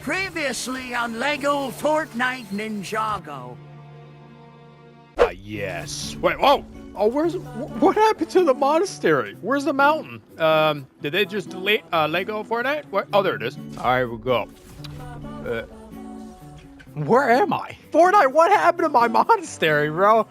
Previously on LEGO Fortnite Ninjago. Yes. Wait, whoa! Oh, what happened to the monastery? Where's the mountain? Did they just delete LEGO Fortnite? What? Oh, there it is. All right, we'll go. Where am I? Fortnite, what happened to my monastery, bro?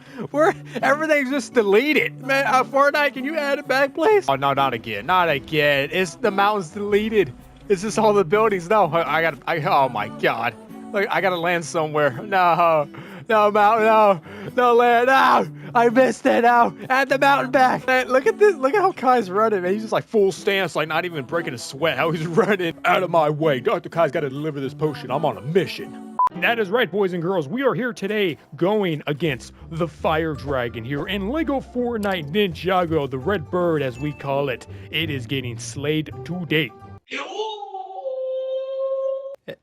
Everything's just deleted. Man, Fortnite, can you add it back, please? Oh, no, not again. Not again. It's the mountain's deleted. It's just all the buildings. No, oh my God. Like, I gotta land somewhere. No, mountain, no land, no. I missed it, no. Add the mountain back. Man, look at this. Look at how Kai's running, man. He's just like full stance, like not even breaking a sweat. How he's running. Out of my way. Dr. Kai's gotta deliver this potion. I'm on a mission. That is right, boys and girls. We are here today going against the Fire Dragon here in LEGO Fortnite Ninjago, the Red Bird as we call it. It is getting slayed today.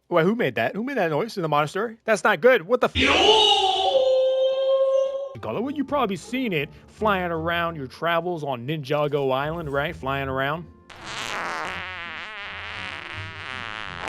Wait, who made that? Who made that noise in the monastery? That's not good. What the Well, you've probably seen it flying around your travels on Ninjago Island, right? Flying around.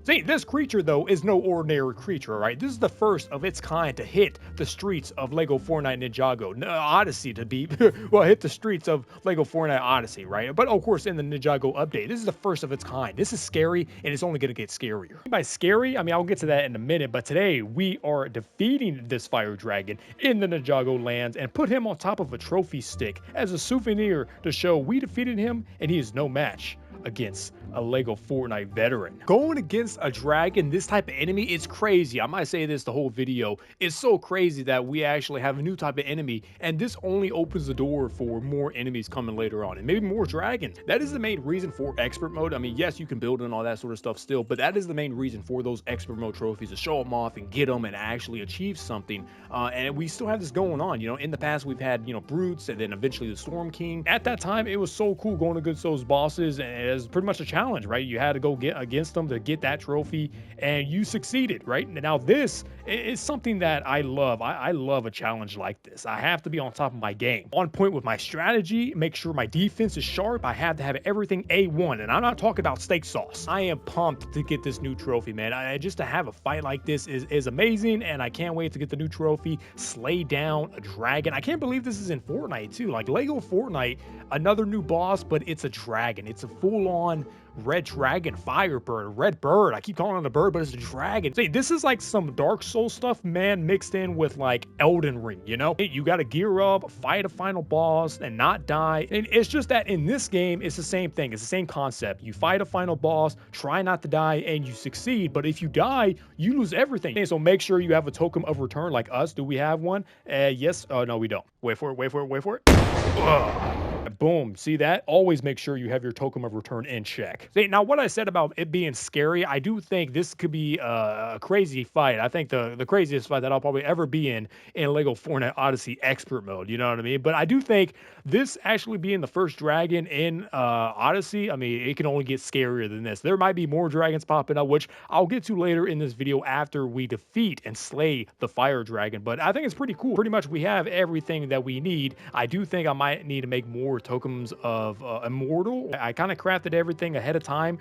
See, this creature, though, is no ordinary creature, right? This is the first of its kind to hit the streets of LEGO Fortnite Ninjago. Odyssey to be, well, hit the streets of LEGO Fortnite Odyssey, right? But, of course, in the Ninjago update, this is the first of its kind. This is scary, and it's only going to get scarier. By scary, I mean, I'll get to that in a minute, but today we are defeating this Fire Dragon in the Ninjago lands and put him on top of a trophy stick as a souvenir to show we defeated him, and he is no match against a LEGO Fortnite veteran. Going against a dragon, this type of enemy, it's crazy. I might say this the whole video. It's so crazy that we actually have a new type of enemy, and this only opens the door for more enemies coming later on, and maybe more dragons. That is the main reason for expert mode. I mean, yes, you can build and all that sort of stuff still, but that is the main reason for those expert mode trophies, to show them off and get them and actually achieve something. And we still have this going on. You know, in the past we've had, you know, brutes and then eventually the Storm King. At that time, it was so cool going against those bosses, and it was pretty much a challenge, right? You had to go get against them to get that trophy, and you succeeded, right? Now this is something that I love. I love a challenge like this. I have to be on top of my game, on point with my strategy, make sure my defense is sharp. I have to have everything A1, and I'm not talking about steak sauce. I am pumped to get this new trophy, man. Just to have a fight like this is amazing, and I can't wait to get the new trophy, slay down a dragon. I can't believe this is in Fortnite too. Like LEGO Fortnite, another new boss, but it's a dragon. It's a full-on red dragon, firebird, red bird. I keep calling it a bird, but it's a dragon. See, this is like some Dark Souls stuff, man, mixed in with like Elden Ring, you know? You got to gear up, fight a final boss, and not die. And it's just that in this game, it's the same thing. It's the same concept. You fight a final boss, try not to die, and you succeed. But if you die, you lose everything. And so make sure you have a token of return like us. Do we have one? Yes. Oh, no, we don't. Wait for it, wait for it, wait for it. Ugh. Boom. See that? Always make sure you have your token of return in check. See, now what I said about it being scary, I do think this could be a crazy fight. I think the craziest fight that I'll probably ever be in LEGO Fortnite Odyssey expert mode. You know what I mean? But I do think this actually being the first dragon in Odyssey, I mean, it can only get scarier than this. There might be more dragons popping up, which I'll get to later in this video after we defeat and slay the Fire Dragon. But I think it's pretty cool. Pretty much we have everything that we need. I do think I might need to make more tokens of Immortal. I kind of crafted everything ahead of time,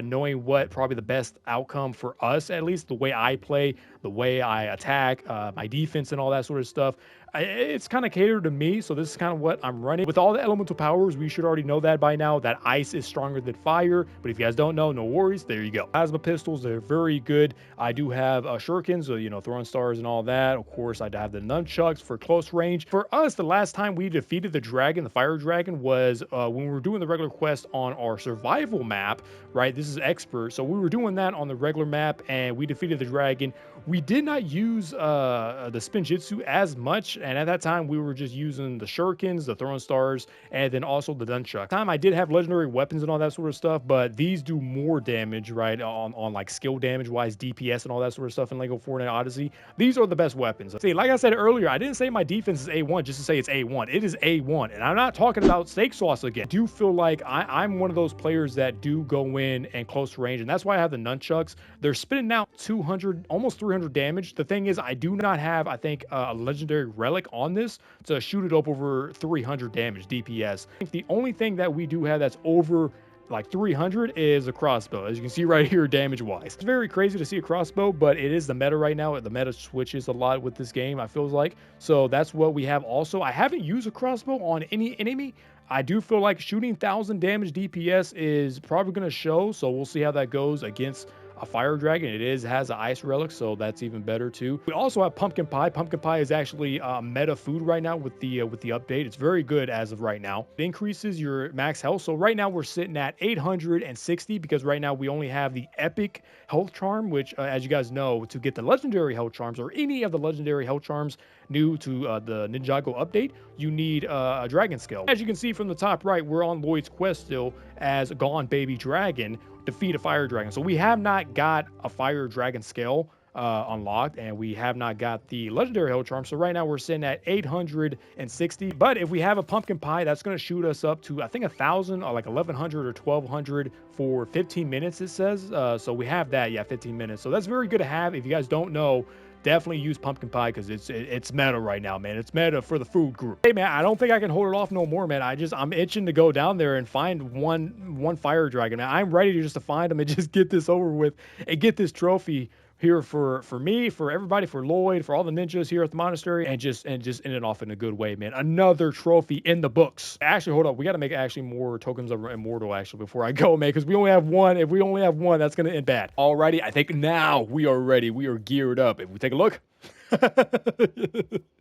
knowing what probably the best outcome for us, at least the way I play, the way I attack, my defense and all that sort of stuff. It's kind of catered to me, so this is kind of what I'm running. With all the elemental powers, we should already know that by now, that ice is stronger than fire. But if you guys don't know, no worries, there you go. Plasma pistols, they're very good. I do have shurikens, so, you know, throwing stars and all that. Of course, I have the nunchucks for close range. For us, the last time we defeated the dragon, the Fire Dragon, was when we were doing the regular quest on our survival map, right? This is expert. So we were doing that on the regular map, and we defeated the dragon. We did not use the Spinjitzu as much, and at that time we were just using the shurikens, the throwing stars, and then also the nunchuck. Time I did have legendary weapons and all that sort of stuff, but these do more damage, right? On like skill damage wise, DPS and all that sort of stuff in LEGO Fortnite Odyssey. These are the best weapons. See, like I said earlier, I didn't say my defense is A1 just to say it's A1. It is A1, and I'm not talking about steak sauce again. I do feel like I'm one of those players that do go in and close range, and that's why I have the nunchucks. They're spitting out 200, almost 300 damage. The thing is, I do not have, I think, a legendary relic on this to shoot it up over 300 damage DPS. I think the only thing that we do have that's over like 300 is a crossbow, as you can see right here, damage-wise. It's very crazy to see a crossbow, but it is the meta right now. The meta switches a lot with this game, I feels like. So that's what we have also. I haven't used a crossbow on any enemy. I do feel like shooting 1,000 damage DPS is probably going to show, so we'll see how that goes against a fire dragon. It has an ice relic, so that's even better too. We also have pumpkin pie. Pumpkin pie is actually meta food right now with the update. It's very good as of right now. It increases your max health. So right now we're sitting at 860 because right now we only have the epic health charm, which as you guys know, to get the legendary health charms or any of the legendary health charms new to the Ninjago update, you need a dragon scale. As you can see from the top right, we're on Lloyd's quest still as Gone Baby Dragon, defeat a fire dragon. So we have not got a fire dragon scale unlocked, and we have not got the legendary health charm. So right now we're sitting at 860. But if we have a pumpkin pie, that's going to shoot us up to I think 1,000 or like 1,100 or 1,200 for 15 minutes, it says. So we have that, yeah, 15 minutes. So that's very good to have. If you guys don't know, definitely use pumpkin pie because it's meta right now, man. It's meta for the food group. Hey, man, I don't think I can hold it off no more, man. I'm itching to go down there and find one fire dragon, man. I'm ready to just to find them and just get this over with and get this trophy here for me, for everybody, for Lloyd, for all the ninjas here at the monastery, and just end it off in a good way, man. Another trophy in the books. Actually, hold up. We got to make actually more tokens of immortal actually before I go, man, because we only have one. If we only have one, that's going to end bad. Alrighty, I think now we are ready. We are geared up. If we take a look.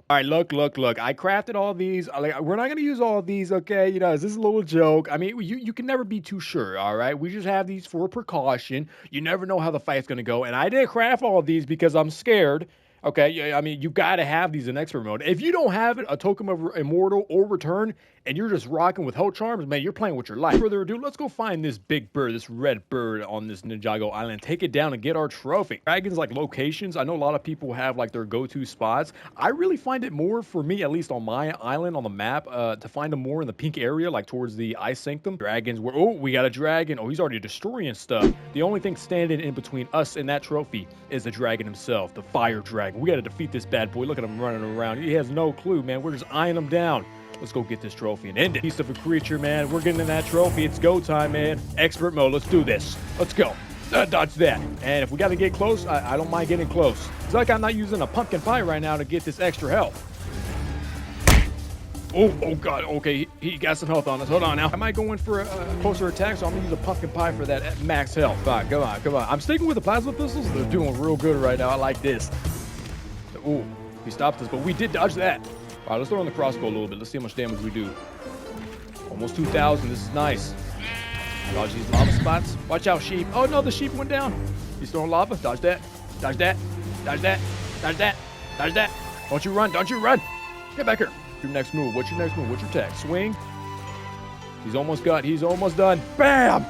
All right, look. I crafted all these. Like, we're not gonna use all of these, okay? You know, this is a little joke. I mean, you can never be too sure. All right, we just have these for precaution. You never know how the fight's gonna go, and I didn't craft all of these because I'm scared. Okay, I mean, you gotta have these in expert mode. If you don't have it, a token of immortal or return, and you're just rocking with health charms, man, you're playing with your life. Without further ado, let's go find this big bird, this red bird on this Ninjago Island. Take it down and get our trophy. Dragons, like locations, I know a lot of people have like their go-to spots. I really find it more, for me, at least on my island on the map, to find them more in the pink area, like towards the Ice Sanctum. Dragons, oh, we got a dragon. Oh, he's already destroying stuff. The only thing standing in between us and that trophy is the dragon himself, the fire dragon. We got to defeat this bad boy. Look at him running around. He has no clue, man. We're just eyeing him down. Let's go get this trophy and end it. Beast of a creature, man. We're getting in that trophy. It's go time, man. Expert mode. Let's do this. Let's go. Dodge that. And if we got to get close, I don't mind getting close. It's like I'm not using a pumpkin pie right now to get this extra health. Oh God. Okay, he got some health on us. Hold on now. I might go in for a closer attack, so I'm going to use a pumpkin pie for that max health. All right, come on. I'm sticking with the plasma pistols. They're doing real good right now. I like this. Oh, he stopped us, but we did dodge that. All right, let's throw on the crossbow a little bit. Let's see how much damage we do. Almost 2,000. This is nice. Dodge these lava spots. Watch out, sheep. Oh, no, the sheep went down. He's throwing lava. Dodge that. Dodge that. Dodge that. Dodge that. Dodge that. Don't you run. Don't you run. Get back here. Your next move. What's your next move? What's your attack? Swing. He's almost done. Bam!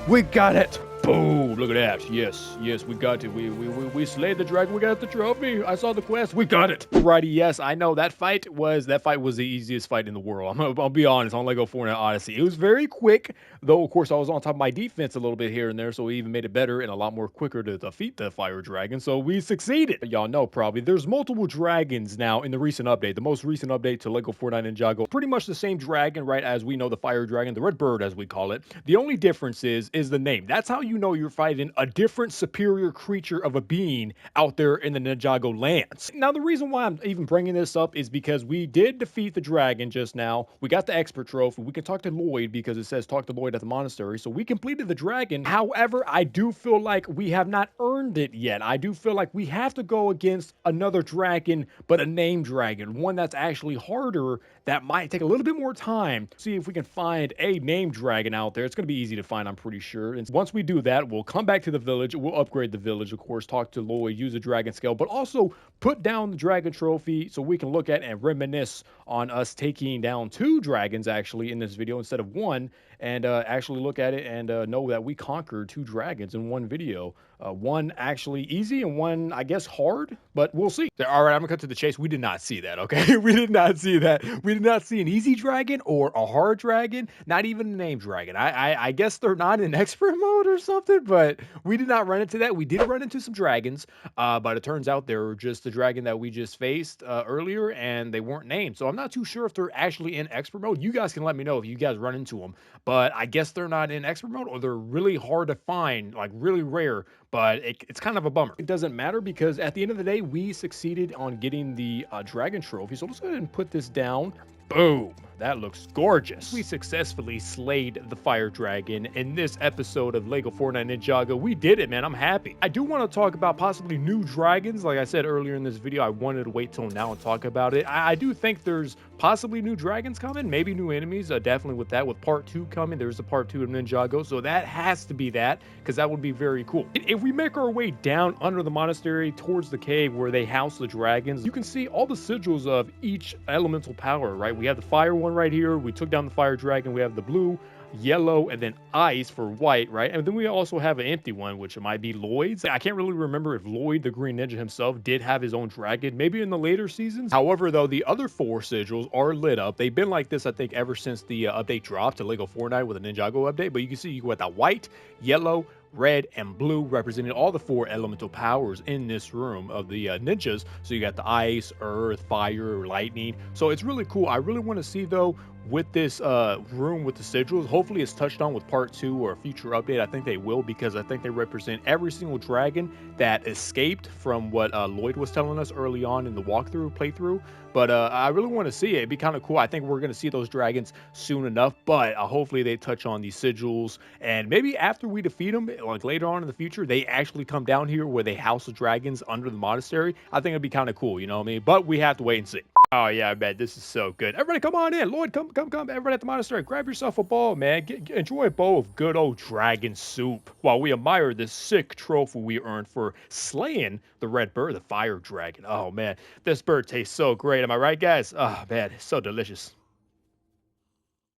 We got it. Boom! Look at that. Yes, we got it. We slayed the dragon. We got the trophy. I saw the quest. We got it. Alrighty, yes, I know that fight was the easiest fight in the world. I'll be honest. On LEGO Fortnite Odyssey, it was very quick, though. Of course, I was on top of my defense a little bit here and there, so we even made it better and a lot more quicker to defeat the fire dragon. So we succeeded. Y'all know probably there's multiple dragons now in the recent update. The most recent update to LEGO Fortnite Ninjago, pretty much the same dragon, right? As we know, the fire dragon, the red bird, as we call it. The only difference is the name. That's how you know you're fighting a different superior creature of a being out there in the Ninjago lands. Now, the reason why I'm even bringing this up is because we did defeat the dragon just now. We got the expert trophy. We can talk to Lloyd because it says talk to Lloyd at the monastery. So we completed the dragon. However, I do feel like we have not earned it yet. I do feel like we have to go against another dragon, but a named dragon. One that's actually harder, that might take a little bit more time. See if we can find a named dragon out there. It's going to be easy to find, I'm pretty sure. And once we do that, we'll come back to the village. We'll upgrade the village, of course, talk to Lloyd, use the dragon scale, but also put down the dragon trophy so we can look at and reminisce on us taking down 2 dragons actually in this video instead of 1, and actually look at it and know that we conquered 2 dragons in one video. One actually easy and one, I guess, hard, but we'll see. All right, I'm gonna cut to the chase. We did not see that, okay? We did not see that. We did not see an easy dragon or a hard dragon, not even a name dragon. I guess they're not in expert mode or something, but we did not run into that. We did run into some dragons, but it turns out they were just the dragon that we just faced earlier, and they weren't named. So I'm not too sure if they're actually in expert mode. You guys can let me know if you guys run into them, but I guess they're not in expert mode or they're really hard to find, like really rare, but it's kind of a bummer. It doesn't matter because at the end of the day, we succeeded on getting the dragon trophy. So let's go ahead and put this down. Boom. That looks gorgeous. We successfully slayed the fire dragon in this episode of LEGO Fortnite Ninjago. We did it, man. I'm happy. I do want to talk about possibly new dragons. Like I said earlier in this video, I wanted to wait till now and talk about it. I do think there's possibly new dragons coming, maybe new enemies. Definitely with that, with part 2 coming, there's a part 2 of Ninjago. So that has to be that, because that would be very cool. If we make our way down under the monastery towards the cave where they house the dragons, you can see all the sigils of each elemental power, right? We have the fire one right here. We took down the fire dragon. We have the blue, yellow, and then ice for white, right? And then we also have an empty one, which might be Lloyd's. I can't really remember if Lloyd, the Green Ninja himself, did have his own dragon, maybe in the later seasons. However, though, the other 4 sigils are lit up. They've been like this, I think, ever since the update dropped to LEGO Fortnite with a Ninjago update. But you can see you got the white, yellow, red, and blue representing all the 4 elemental powers in this room of the ninjas. So you got the ice, earth, fire, lightning. So it's really cool. I really want to see, though, with this room with the sigils, hopefully it's touched on with part 2 or a future update. I think they will, because I think they represent every single dragon that escaped from what Lloyd was telling us early on in the playthrough. But I really want to see it. It'd be kind of cool. I think we're going to see those dragons soon enough, but hopefully they touch on these sigils, and maybe after we defeat them, like later on in the future, they actually come down here where they house the dragons under the monastery. I think it'd be kind of cool, you know what I mean? But we have to wait and see. Oh yeah, I bet this is so good. Everybody come on in. Lloyd, come. Everybody at the monastery, grab yourself a bowl, man. Enjoy a bowl of good old dragon soup while we admire this sick trophy we earned for slaying the red bird, the fire dragon. Oh man, this bird tastes so great. Am I right, guys? Oh man, it's so delicious.